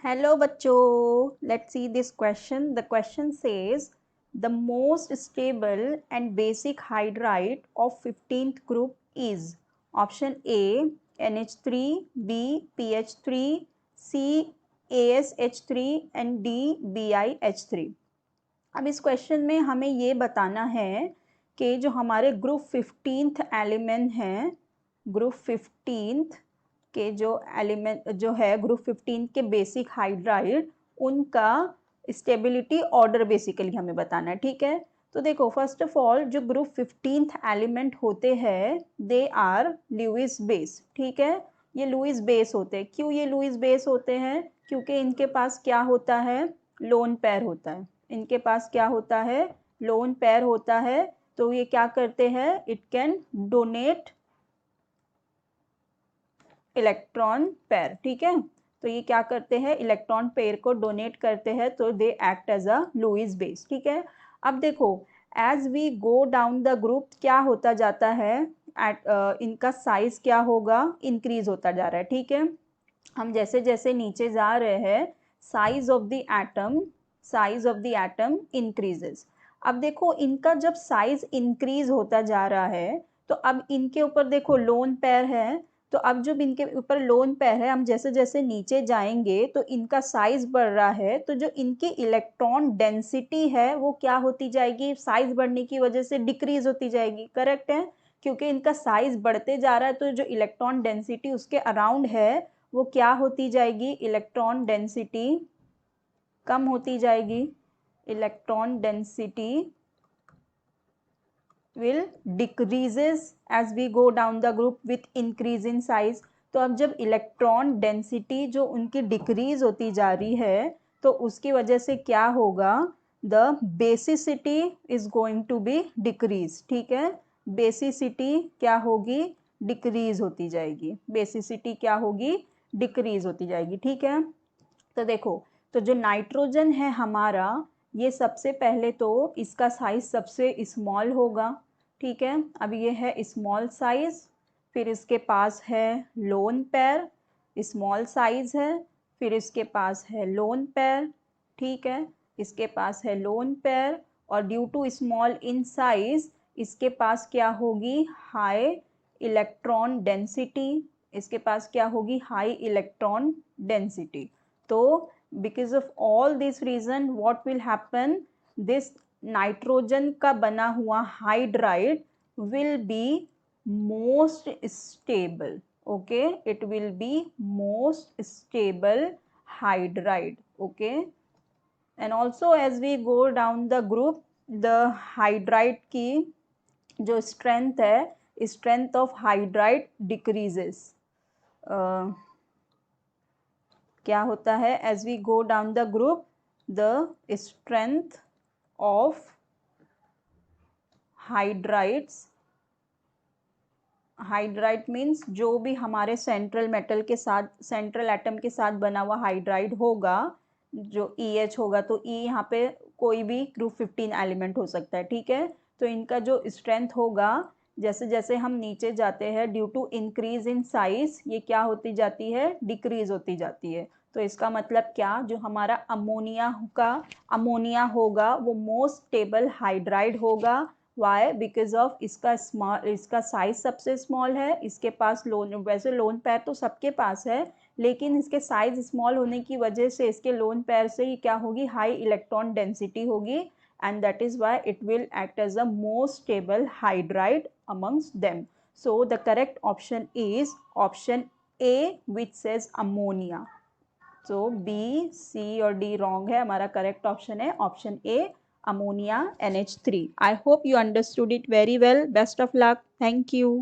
Hello bachcho, let's see this question. The question says the most stable and basic hydride of 15th group is option A NH3, B PH3, C ASH3 and D BiH3. अब इस question में हमें ये बताना है कि जो हमारे ग्रुप 15th एलिमेंट हैं, ग्रुप 15th के जो एलिमेंट जो है ग्रुप 15 के बेसिक हाइड्राइड, उनका स्टेबिलिटी ऑर्डर बेसिकली हमें बताना है। ठीक है, तो देखो फर्स्ट ऑफ ऑल जो ग्रुप 15th एलिमेंट होते हैं दे आर लुईस बेस। ठीक है, ये लुईस बेस होते हैं। क्यों ये लुईस बेस होते हैं? क्योंकि इनके पास क्या होता है, लोन पेयर होता है। इनके पास क्या होता है, लोन पेयर होता है। तो ये क्या करते हैं, it can donate electron pair. ठीक है, तो ये क्या करते हैं, इलेक्ट्रॉन पेयर को डोनेट करते हैं, तो they act as a Lewis base. ठीक है, अब देखो as we go down the group क्या होता जाता है, इनका साइज क्या होगा, इंक्रीज होता जा रहा है। ठीक है, हम जैसे जैसे नीचे जा रहे हैं size of the atom increases. अब देखो इनका जब साइज इंक्रीज होता जा रहा है तो अब इनके ऊपर देखो लोन पेयर है। तो अब जब इनके ऊपर लोन पेयर है, हम जैसे जैसे नीचे जाएंगे तो इनका साइज बढ़ रहा है, तो जो इनकी इलेक्ट्रॉन डेंसिटी है वो क्या होती जाएगी, साइज बढ़ने की वजह से डिक्रीज होती जाएगी। करेक्ट है, क्योंकि इनका साइज बढ़ते जा रहा है तो जो इलेक्ट्रॉन डेंसिटी उसके अराउंड है वो क्या होती जाएगी, इलेक्ट्रॉन डेंसिटी कम होती जाएगी। Electron density will decreases as we go down the group with increase in size। तो अब जब इलेक्ट्रॉन डेंसिटी जो उनकी डिक्रीज होती जा रही है तो उसकी वजह से क्या होगा, the basicity is going to be decrease. ठीक है, बेसिसिटी क्या होगी, डिक्रीज होती जाएगी। बेसिसिटी क्या होगी, डिक्रीज होती जाएगी। ठीक है, तो देखो तो जो नाइट्रोजन है हमारा, ये सबसे पहले तो इसका साइज सबसे स्मॉल होगा। ठीक है, अब ये है स्मॉल साइज, फिर इसके पास है लोन पेयर, स्मॉल साइज है, फिर इसके पास है लोन पेयर। ठीक है, इसके पास है लोन पेयर, और due to small in size इसके पास क्या होगी, हाई इलेक्ट्रॉन डेंसिटी। इसके पास क्या होगी, हाई इलेक्ट्रॉन डेंसिटी। तो because of all this reason what will happen, this nitrogen का बना हुआ hydride will be most stable. Okay, it will be most stable hydride. Okay, and also as we go down the group the hydride की जो strength है, strength of hydride decreases. क्या होता है, as we go down the group the strength of hydrides, hydride means जो भी हमारे central metal के साथ, सेंट्रल एटम के साथ बना हुआ हाइड्राइड होगा, जो EH होगा, तो E यहाँ पे कोई भी ग्रुप 15 एलिमेंट हो सकता है। ठीक है, तो इनका जो स्ट्रेंथ होगा जैसे जैसे हम नीचे जाते हैं due to increase in size, ये क्या होती जाती है, डिक्रीज होती जाती है। तो इसका मतलब क्या, जो हमारा अमोनिया होगा वो मोस्ट स्टेबल हाइड्राइड होगा। वाई, बिकॉज ऑफ इसका साइज सबसे स्मॉल है, इसके पास लोन, वैसे लोन पेयर तो सबके पास है लेकिन इसके साइज स्मॉल होने की वजह से इसके लोन पेयर से ही क्या होगी, हाई इलेक्ट्रॉन डेंसिटी होगी, and that is why it will act as the most stable hydride amongst them. So the correct option is option A, which says ammonia. So B, C और D wrong है, हमारा correct option है option A, ammonia NH3. I hope you understood it very well. Best of luck. Thank you.